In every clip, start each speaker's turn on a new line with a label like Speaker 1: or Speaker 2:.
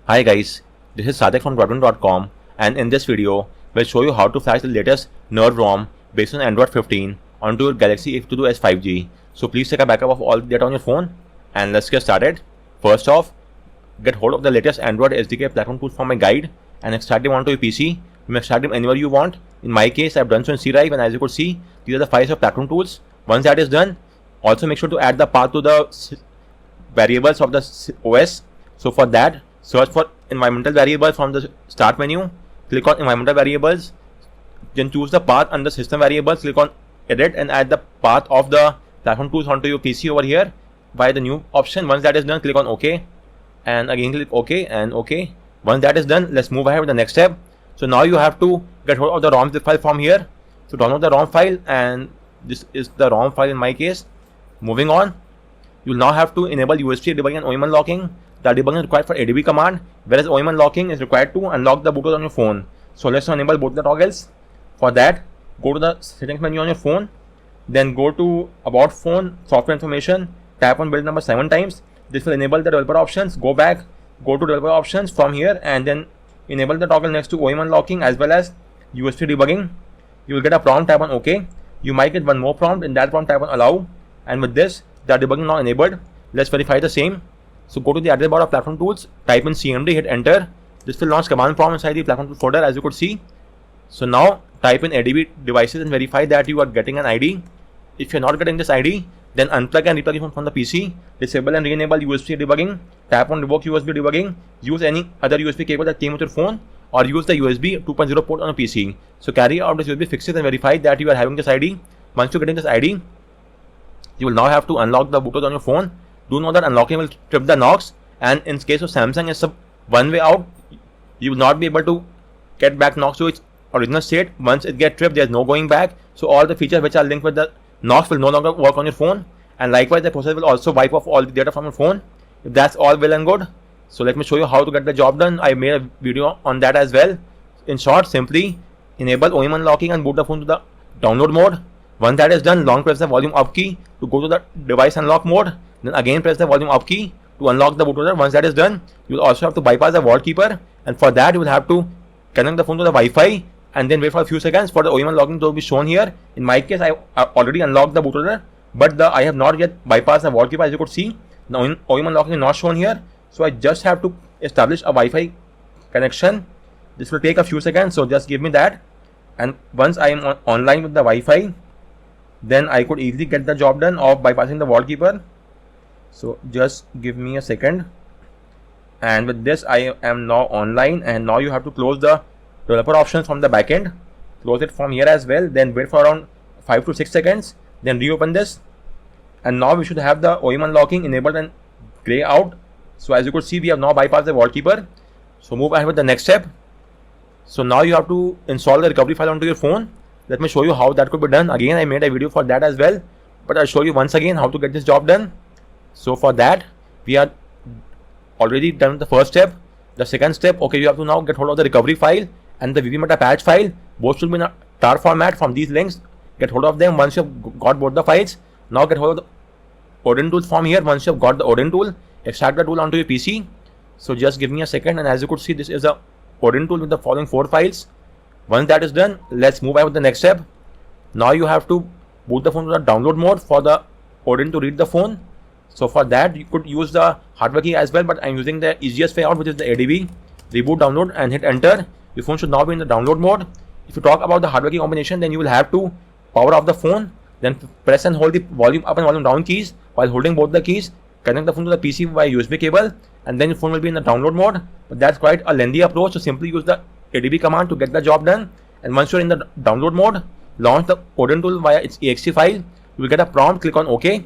Speaker 1: Hi guys, this is Sadek from Debugging.com, and in this video, we'll show you how to flash the latest Nerv ROM based on Android 15 onto your Galaxy A52s 5G. So please take a backup of all the data on your phone and let's get started. First off, get hold of the latest Android SDK platform tools from my guide and extract them onto your PC. You may extract them anywhere you want. In my case, I've done so in C drive, and as you could see, these are the files of platform tools. Once that is done, also make sure to add the path to the variables of the OS. So for that, search for environmental variables from the start menu, click on environmental variables, then choose the path under system variables, click on edit and add the path of the platform tools onto your PC over here by the new option. Once that is done, click on OK and again click OK and OK. Once that is done, let's move ahead with the next step. So now you have to get hold of the ROM zip file from here. So download the ROM file, and this is the ROM file in my case. Moving on, you'll now have to enable USB debugging and OEM unlocking. The debugging is required for ADB command, whereas OEM unlocking is required to unlock the bootloader on your phone. So let's enable both the toggles. For that, go to the settings menu on your phone, then go to about phone, software information, tap on build number 7 times. This will enable the developer options. Go back, go to developer options from here, and then enable the toggle next to OEM unlocking as well as USB debugging. You will get a prompt, tap on OK. You might get one more prompt. In that prompt, tap on allow, and with this, the debugging now enabled. Let's verify the same. So go to the address bar of platform tools, type in CMD, hit enter. This will launch command prompt inside the platform tool folder, as you could see. So now type in ADB devices and verify that you are getting an ID. If you're not getting this ID, then unplug and replug it from the PC. Disable and re-enable USB debugging. Tap on revoke USB debugging. Use any other USB cable that came with your phone, or use the USB 2.0 port on a PC. So carry out this USB fixes and verify that you are having this ID. Once you're getting this ID, you will now have to unlock the bootloader on your phone. Do know that unlocking will trip the knocks, and in case of Samsung, it's a one-way out. You will not be able to get back knocks to its original state. Once it gets tripped, there's no going back. So all the features which are linked with the knocks will no longer work on your phone, and likewise the process will also wipe off all the data from your phone. If that's all well and good, so let me show you how to get the job done. I made a video on that as well. In short, simply enable OEM unlocking and boot the phone to the download mode. Once that is done, long press the volume up key to go to the device unlock mode. Then again press the volume up key to unlock the bootloader. Once that is done, you will also have to bypass the vault keeper, and for that you will have to connect the phone to the Wi-Fi and then wait for a few seconds for the OEM unlocking to be shown here. In my case, I already unlocked the bootloader, but I have not yet bypassed the vault keeper. As you could see, the OEM unlocking is not shown here, so I just have to establish a Wi-Fi connection. This will take a few seconds, so just give me that, and once I am online with the Wi-Fi, then I could easily get the job done of bypassing the vault keeper. So just give me a second, and with this I am now online, and now you have to close the developer options from the backend. Close it from here as well, then wait for around 5 to 6 seconds, then reopen this, and now we should have the OEM unlocking enabled and gray out. So as you could see, we have now bypassed the vault keeper. So move ahead with the next step. So now you have to install the recovery file onto your phone. Let me show you how that could be done. Again, I made a video for that as well, but I'll show you once again how to get this job done. So for that, we are already done the first step. The second step, okay, you have to now get hold of the recovery file and the VBMeta patch file. Both should be in a tar format from these links. Get hold of them once you've got both the files. Now get hold of the Odin tool from here. Once you've got the Odin tool, extract the tool onto your PC. So just give me a second, and as you could see, this is a Odin tool with the following 4 files. Once that is done, let's move ahead with the next step. Now you have to boot the phone to the download mode for the Odin to read the phone. So for that, you could use the hardware key as well, but I'm using the easiest way out, which is the ADB. Reboot download and hit enter. Your phone should now be in the download mode. If you talk about the hardware key combination, then you will have to power off the phone, then press and hold the volume up and volume down keys while holding both the keys. Connect the phone to the PC via USB cable, and then your phone will be in the download mode. But that's quite a lengthy approach, so simply use the ADB command to get the job done. And once you're in the download mode, launch the Odin tool via its exe file. You will get a prompt, click on OK,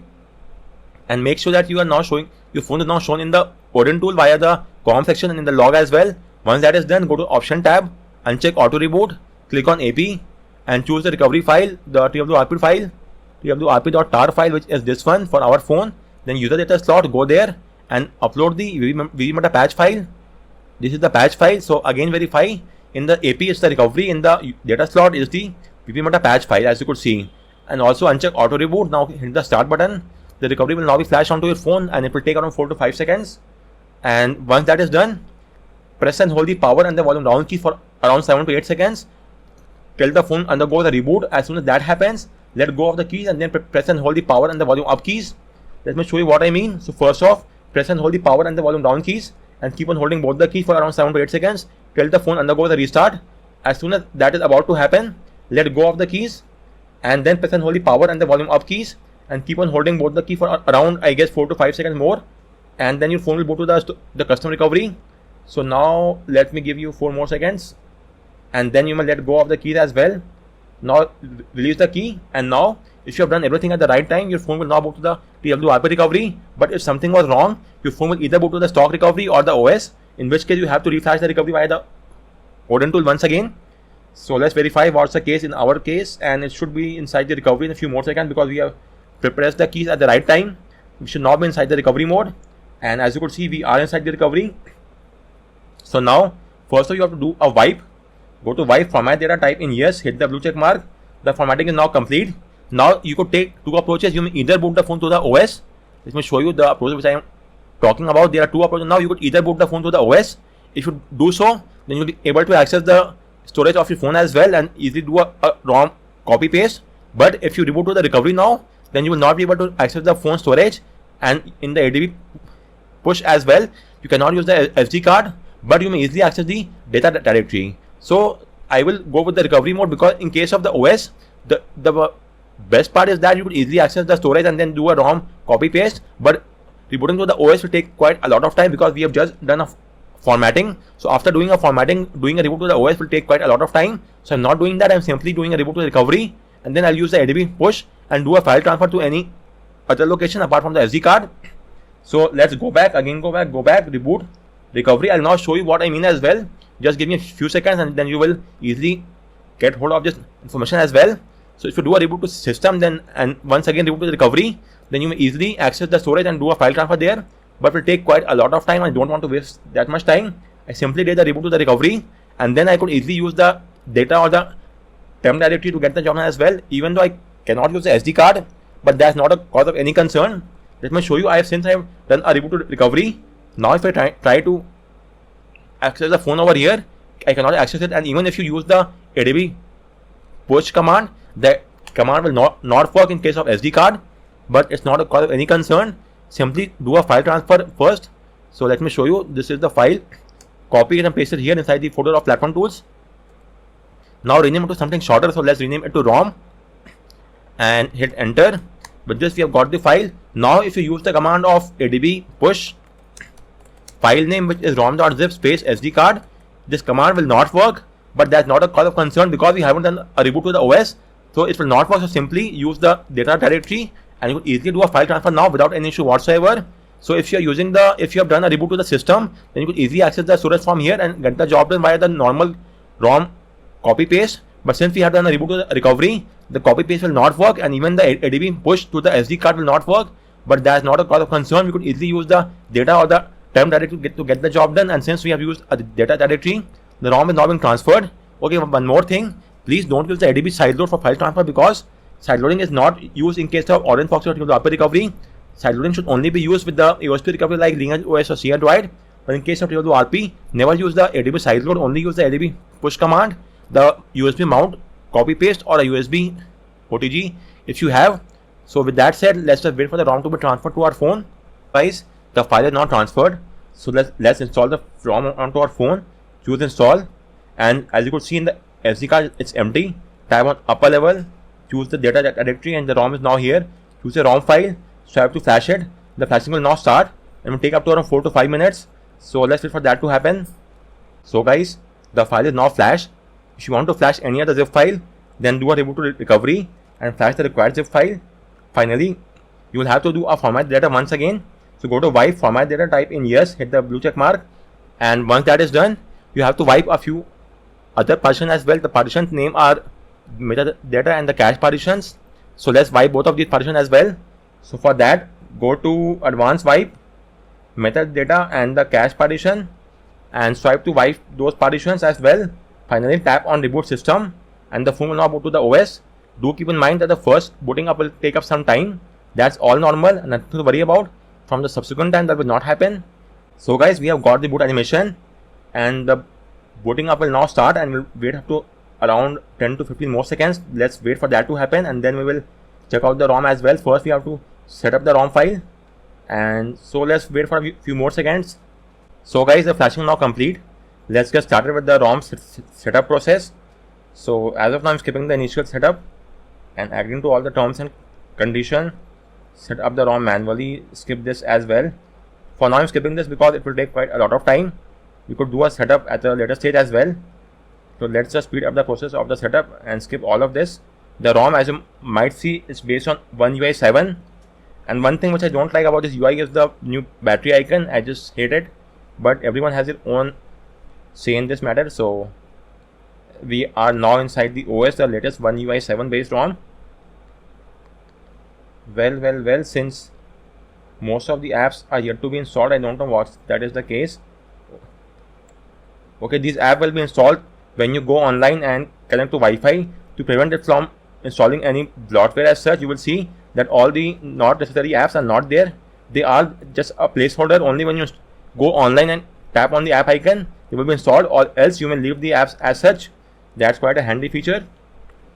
Speaker 1: and make sure that you are now showing your phone is now shown in the Odin tool via the COM section and in the log as well. Once that is done, go to option tab, uncheck auto reboot, click on AP, and choose the recovery file, the TWRP file, TWRP.tar file, which is this one for our phone. Then user data slot, go there and upload the VBMeta patch file. This is the patch file. So again, verify in the AP is the recovery, in the data slot is the VBMeta patch file, as you could see. And also uncheck auto reboot. Now hit the start button. The recovery will now be flashed onto your phone, and it will take around 4 to 5 seconds. And once that is done, press and hold the power and the volume down key for around 7 to 8 seconds till the phone undergoes a reboot. As soon as that happens, let go of the keys and then press and hold the power and the volume up keys. Let me show you what I mean. So first off, press and hold the power and the volume down keys and keep on holding both the keys for around 7 to 8 seconds till the phone undergoes a restart. As soon as that is about to happen, let go of the keys and then press and hold the power and the volume up keys and keep on holding both the key for around, I guess, 4 to 5 seconds more, and then your phone will go to the custom recovery. So now let me give you 4 more seconds, and then you may let go of the keys as well. Now release the key, and now if you have done everything at the right time, your phone will now go to the TWRP recovery. But if something was wrong, your phone will either go to the stock recovery or the OS, in which case you have to reflash the recovery via the Odin tool once again. So let's verify what's the case in our case, and it should be inside the recovery in a few more seconds because we have pressed the keys at the right time. We should now be inside the recovery mode, and as you could see, we are inside the recovery. So now first you have to do a wipe. Go to wipe, format data, type in yes, hit the blue check mark. The formatting is now complete. Now you could take 2 approaches. You may either boot the phone to the OS. Let me show you the approach which I am talking about. There are 2 approaches. Now you could either boot the phone to the OS. If you do so, then you'll be able to access the storage of your phone as well and easily do a ROM copy paste. But if you reboot to the recovery now, then you will not be able to access the phone storage, and in the ADB push as well, you cannot use the SD card, but you may easily access the data directory. So I will go with the recovery mode because in case of the OS, the best part is that you could easily access the storage and then do a ROM copy paste, but rebooting to the OS will take quite a lot of time because we have just done a formatting. So after doing a formatting, doing a reboot to the OS will take quite a lot of time. So I'm not doing that. I'm simply doing a reboot to the recovery, and then I'll use the ADB push and do a file transfer to any other location apart from the SD card. So let's go back, reboot, recovery. I'll now show you what I mean as well. Just give me a few seconds and then you will easily get hold of this information as well. So if you do a reboot to system, then and once again reboot to the recovery, then you may easily access the storage and do a file transfer there, but it will take quite a lot of time. I don't want to waste that much time. I simply did the reboot to the recovery, and then I could easily use the data or the temp directory to get the job done as well, even though I cannot use the SD card, but that's not a cause of any concern. Let me show you. Since I have done a reboot to recovery, now if I try to access the phone over here, I cannot access it, and even if you use the ADB push command, the command will not work in case of SD card, but it's not a cause of any concern. Simply do a file transfer first. So let me show you. This is the file. Copy it and paste it here inside the folder of platform tools. Now rename it to something shorter, so let's rename it to ROM and hit enter. With this we have got the file. Now if you use the command of ADB push, file name which is rom.zip space SD card, this command will not work, but that's not a cause of concern because we haven't done a reboot to the OS, so it will not work. So simply use the data directory and you could easily do a file transfer now without any issue whatsoever. So if you have done a reboot to the system, then you could easily access the storage from here and get the job done via the normal ROM copy paste. But since we have done a reboot to the recovery, the copy paste will not work, and even the ADB push to the SD card will not work. But that's not a cause of concern. We could easily use the data or the temp directory to get the job done. And since we have used a data directory, the ROM is now being transferred. Okay, one more thing. Please don't use the ADB sideload for file transfer because sideloading is not used in case of Orange Fox or TWRP recovery. Sideloading should only be used with the USB recovery like Lineage OS or CR Droid. But in case of TWRP, never use the ADB sideload. Only use the ADB push command, the USB mount, copy paste, or a USB OTG if you have. So with that said, let's just wait for the ROM to be transferred to our phone. Guys, the file is now transferred. So let's install the ROM onto our phone. Choose install, and as you could see in the SD card, it's empty. Tap on upper level, choose the data directory, and the ROM is now here. Choose a ROM file, swipe to flash it. The flashing will now start and will take up to around 4 to 5 minutes. So let's wait for that to happen. So guys, the file is now flashed. If you want to flash any other zip file, then do a reboot to recovery and flash the required zip file. Finally, you will have to do a format data once again. So go to wipe format data, type in yes, hit the blue check mark, and once that is done, you have to wipe a few other partitions as well. The partitions name are metadata and the cache partitions. So let's wipe both of these partitions as well. So for that, go to advanced wipe, metadata and the cache partition, and swipe to wipe those partitions as well. Finally, tap on reboot system and the phone will now boot to the OS. Do keep in mind that the first booting up will take up some time. That's all normal and nothing to worry about. From the subsequent time that will not happen. So guys, we have got the boot animation. and the booting up will now start, and we'll wait up to around 10 to 15 more seconds. Let's wait for that to happen, and then we will check out the ROM as well. First we have to set up the ROM file, and so let's wait for a few more seconds. So guys, the flashing now complete. Let's get started with the ROM setup process. So as of now, I'm skipping the initial setup and agreeing to all the terms and conditions. Set up the ROM manually, skip this as well. For now I'm skipping this because it will take quite a lot of time. We could do a setup at a later stage as well. So let's just speed up the process of the setup and skip all of this. The ROM, as you might see, is based on One UI 7. And one thing which I don't like about this UI is the new battery icon. I just hate it. But everyone has their own say in this matter. So we are now inside the OS, the latest One UI 7 based ROM. Well, since most of the apps are yet to be installed, I don't know what that is the case. Okay, these apps will be installed when you go online and connect to Wi-Fi. To prevent it from installing any bloatware as such, you will see that all the not necessary apps are not there. They are just a placeholder. Only when you go online and tap on the app icon, it will be installed, or else you may leave the apps as such. That's quite a handy feature.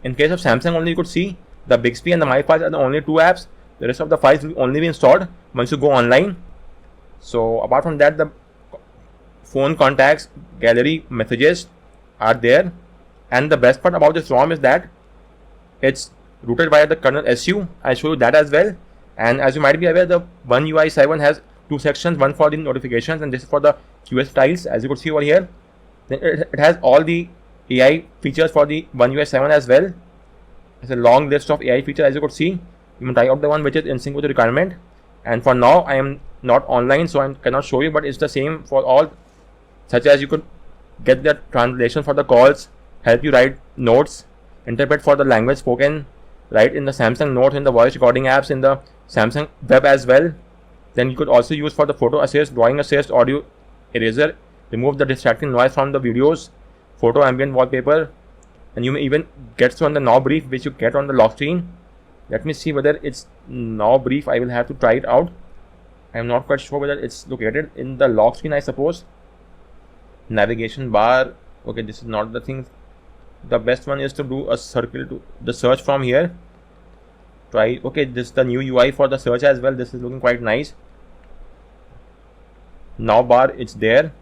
Speaker 1: In case of Samsung only, you could see the Bixby and the My Files are the only two apps. The rest of the files will only be installed once you go online. So apart from that, the phone contacts, gallery, messages are there. And the best part about this ROM is that it's rooted via the kernel SU. I'll show you that as well. And as you might be aware, the One UI 7 has two sections, one for the notifications and this is for the QS tiles, as you could see over here. Then it has all the AI features for the One UI 7 as well. It's a long list of AI features, as you could see. You can try out the one which is in sync with the requirement. And for now, I am not online, so I cannot show you, but it's the same for all, such as you could get the translation for the calls, help you write notes, interpret for the language spoken, right, in the Samsung Notes, in the voice recording apps, in the Samsung Web as well. Then you could also use for the photo assist, drawing assist, audio eraser, remove the distracting noise from the videos, photo ambient wallpaper, and you may even get so on the now brief which you get on the lock screen. Let me see whether it's now brief. I will have to try it out. I am not quite sure whether it's located in the lock screen, I suppose. Navigation bar. Okay, this is not the thing. The best one is to do a circle to the search from here. Try. Okay, this is the new UI for the search as well. This is looking quite nice. Now bar, it's there.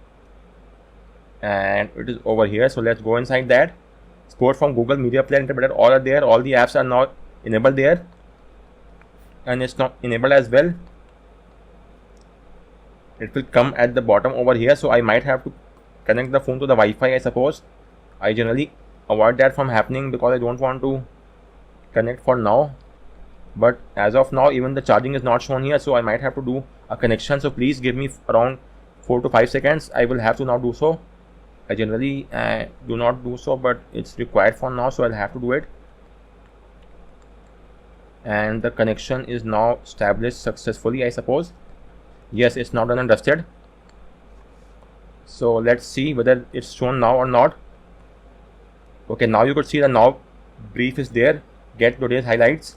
Speaker 1: And it is over here. So let's go inside that. Support from Google Media Player Interpreter, all are there. All the apps are now enabled there, and it's not enabled as well. It will come at the bottom over here, so I might have to connect the phone to the Wi-Fi, I suppose. I generally avoid that from happening because I don't want to connect for now, but as of now even the charging is not shown here, so I might have to do a connection. So please give me around 4 to 5 seconds. I will have to now do so. I generally do not do so, but it's required for now, so I'll have to do it. And the connection is now established successfully, I suppose. Yes, it's now done and dusted. So let's see whether it's shown now or not. Okay, now you could see the now brief is there. Get today's highlights.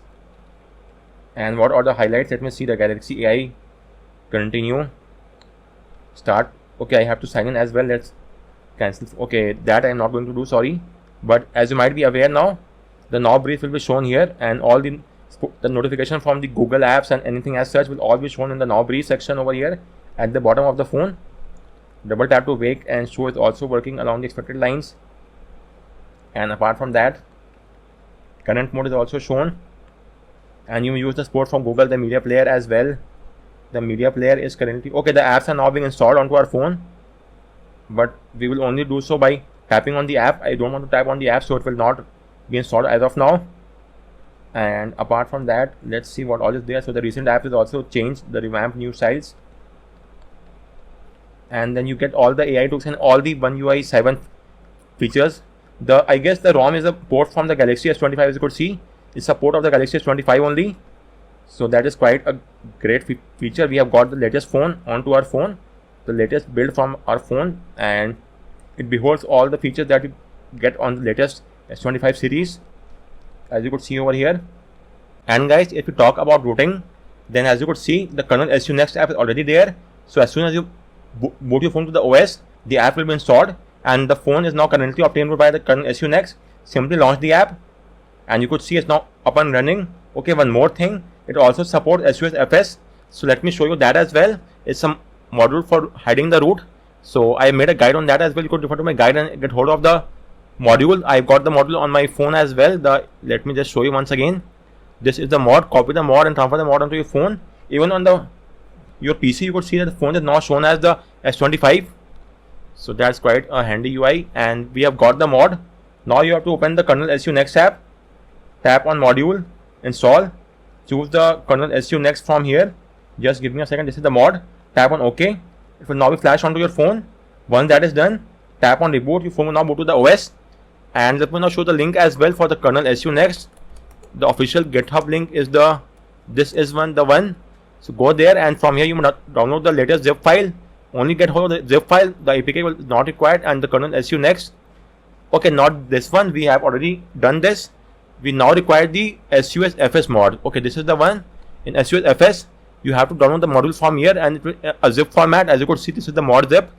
Speaker 1: And what are the highlights? Let me see. The Galaxy AI, continue, start. Okay, I have to sign in as well. Let's cancel. Okay, that I am not going to do, sorry. But as you might be aware now, the now brief will be shown here, and all the notification from the Google apps and anything as such will all be shown in the now brief section over here at the bottom of the phone. Double tap to wake and show is also working along the expected lines. And apart from that, current mode is also shown, and you use the support from Google, the media player as well. The media player is currently okay. The apps are now being installed onto our phone, but we will only do so by tapping on the app. I don't want to tap on the app, so it will not be installed as of now. And apart from that, let's see what all is there. So the recent app is also changed, the revamped new styles, and then you get all the AI tools and all the One UI 7 features. I guess the ROM is a port from the Galaxy S25, as you could see. It's a port of the Galaxy S25 only, so that is quite a great feature. We have got the latest phone onto our phone, the latest build from our phone, and it beholds all the features that you get on the latest S25 series, as you could see over here. And guys, if you talk about rooting, then as you could see, the kernel SU Next app is already there. So as soon as you boot your phone to the OS, the app will be installed, and the phone is now currently obtained root by the kernel SU Next. Simply launch the app, and you could see it's now up and running. Okay, one more thing, it also supports SUSFS. So let me show you that as well. It's some module for hiding the root. So I made a guide on that as well. You could refer to my guide and get hold of the module. I've got the module on my phone as well. Let me just show you once again. This is the mod. Copy the mod and transfer the mod onto your phone. Even on your PC, you could see that the phone is now shown as the S25. So that's quite a handy UI, and we have got the mod. Now you have to open the kernel SU Next app. Tap on module, install, choose the kernel SU Next from here. Just give me a second. This is the mod. Tap on OK. It will now be flashed onto your phone. Once that is done, tap on reboot. Your phone will now boot to the OS. And let me now show the link as well for the kernel SU Next. The official GitHub link is the one. So go there, and from here you must download the latest zip file. Only get hold of the zip file. The APK will not required, and the kernel SU Next. Okay, not this one. We have already done this. We now require the SUSFS mod. Okay, this is the one. In SUSFS, you have to download the module from here, and it will a zip format. As you could see, this is the mod zip.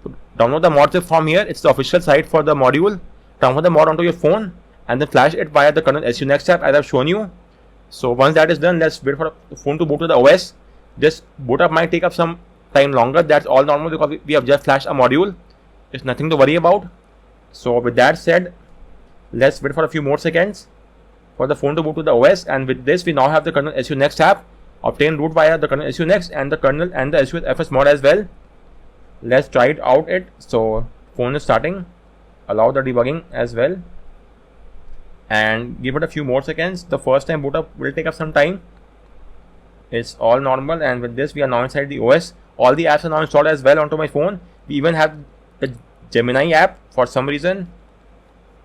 Speaker 1: So download the mod zip from here. It's the official site for the module. Download the mod onto your phone, and then flash it via the kernel SU Next app as I've shown you. So once that is done, let's wait for the phone to boot to the OS. This boot up might take up some time longer. That's all normal because we have just flashed a module. It's nothing to worry about. So with that said, let's wait for a few more seconds for the phone to boot to the OS. And with this, we now have the kernel SU Next app. Obtain root via the kernel SU Next and the kernel and the SUSFS mod as well. Let's try it out. So phone is starting. Allow the debugging as well, and give it a few more seconds. The first time boot up will take up some time. It's all normal, and with this we are now inside the OS. All the apps are now installed as well onto my phone. We even have the Gemini app. For some reason,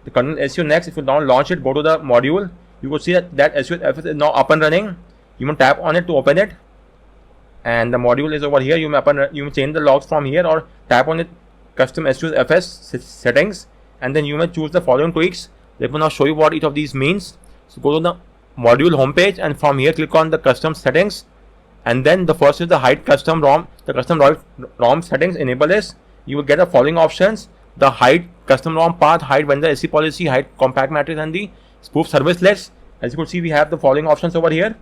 Speaker 1: the kernel SU Next, if you now launch it, go to the module, you will see that SUSFS is now up and running. You can tap on it to open it, and the module is over here. You may change the logs from here, or tap on it, custom SUSFS settings, and then you may choose the following tweaks. Let me now show you what each of these means. So go to the module homepage, and from here click on the custom settings, and then the first is the hide custom ROM. The custom ROM settings, enable this. You will get the following options: the hide custom ROM path, hide vendor SC policy, hide compact matrix, and the spoof service list. As you can see, we have the following options over here,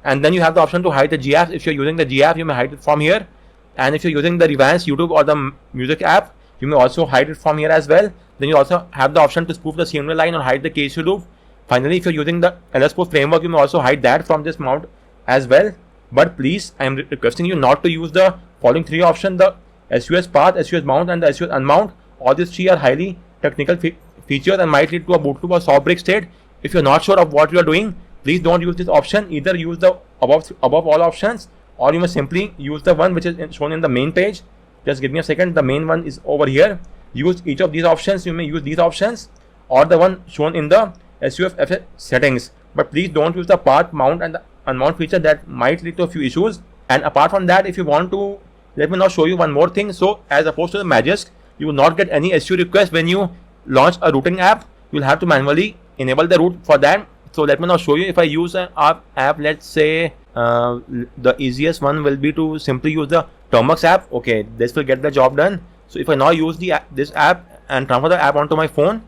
Speaker 1: and then you have the option to hide the GApps. If you're using the GApp, you may hide it from here, and if you're using the Revance YouTube or the music app, you may also hide it from here as well. Then you also have the option to spoof the CMD line or hide the case loop. Finally, if you're using the LSPoof framework, you may also hide that from this mount as well. But please, I am requesting you not to use the following three options: the SUS path, SUS mount, and the SUS unmount. All these three are highly technical features and might lead to a boot loop or soft break state. If you're not sure of what you are doing, please don't use this option. Either use the above all options, or you must simply use the one which is shown in the main page. Just give me a second. The main one is over here. Use each of these options. You may use these options or the one shown in the SUSFS settings, but please don't use the path, mount, and the unmount feature. That might lead to a few issues. And apart from that, if you want to, let me now show you one more thing. So as opposed to the Matrixx, you will not get any SU request when you launch a rooting app. You will have to manually enable the root for that. So let me now show you. If I use an app, let's say the easiest one will be to simply use the TWRP app. Okay, this will get the job done. So if I now use this app and transfer the app onto my phone,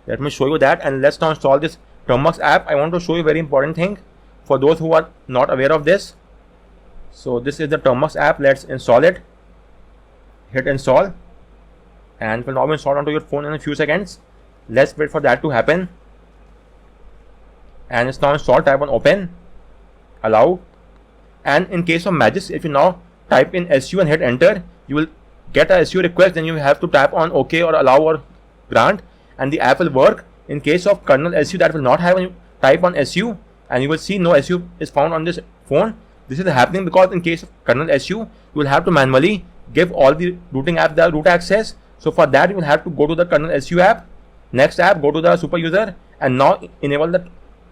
Speaker 1: let me show you that. And let's now install this TWRP app. I want to show you a very important thing for those who are not aware of this. So this is the TWRP app. Let's install it. Hit install, and it will now be installed onto your phone in a few seconds. Let's wait for that to happen. And it's now installed. Type on open, allow, and in case of Matrixx, if you now type in SU and hit enter, you will get a SU request. Then you have to tap on OK or allow or grant, and the app will work. In case of kernel SU, that will not have, any type on SU, and you will see no SU is found on this phone. This is happening because in case of kernel SU, you will have to manually give all the rooting apps the root access. So for that, you will have to go to the kernel SU app, next app, go to the super user, and now enable the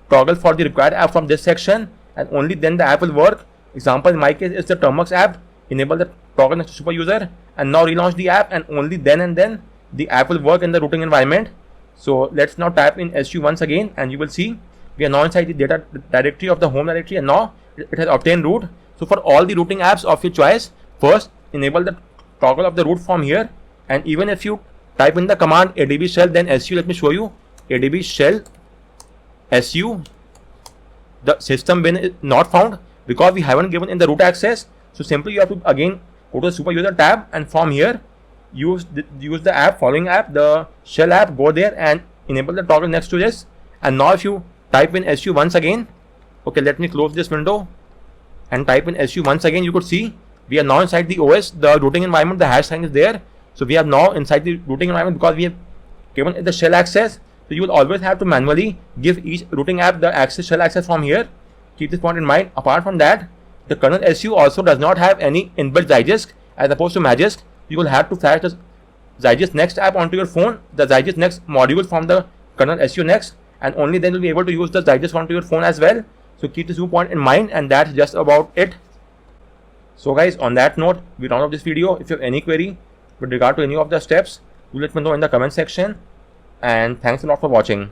Speaker 1: toggle for the required app from this section, and only then the app will work. Example in my case is the TWRP app. Enable the toggle next to super user, and now relaunch the app, and only then and then the app will work in the rooting environment. So let's now type in SU once again, and you will see we are now inside the data directory of the home directory, and now it has obtained root. So for all the rooting apps of your choice, first enable the toggle of the root from here, And even if you type in the command adb shell then su, let me show you, adb shell su, the system bin is not found because we haven't given in the root access. So simply you have to again go to the super user tab, and from here use the app, following app, the shell app, go there and enable the toggle next to this. And now if you type in su once again, okay, let me close this window and type in su once again, you could see we are now inside the OS, the rooting environment, the hash sign is there. So we are now inside the rooting environment because we have given it the shell access. So you will always have to manually give each rooting app the access, shell access from here. Keep this point in mind. Apart from that, the kernel SU also does not have any inbuilt Zygisk as opposed to Magisk. You will have to flash the Zygisk Next app onto your phone, the Zygisk Next module from the kernel SU Next, and only then you'll be able to use the Zygisk onto your phone as well. So keep this point in mind, and that's just about it. So guys, on that note, we round up this video. If you have any query with regard to any of the steps, do let me know in the comment section. And thanks a lot for watching.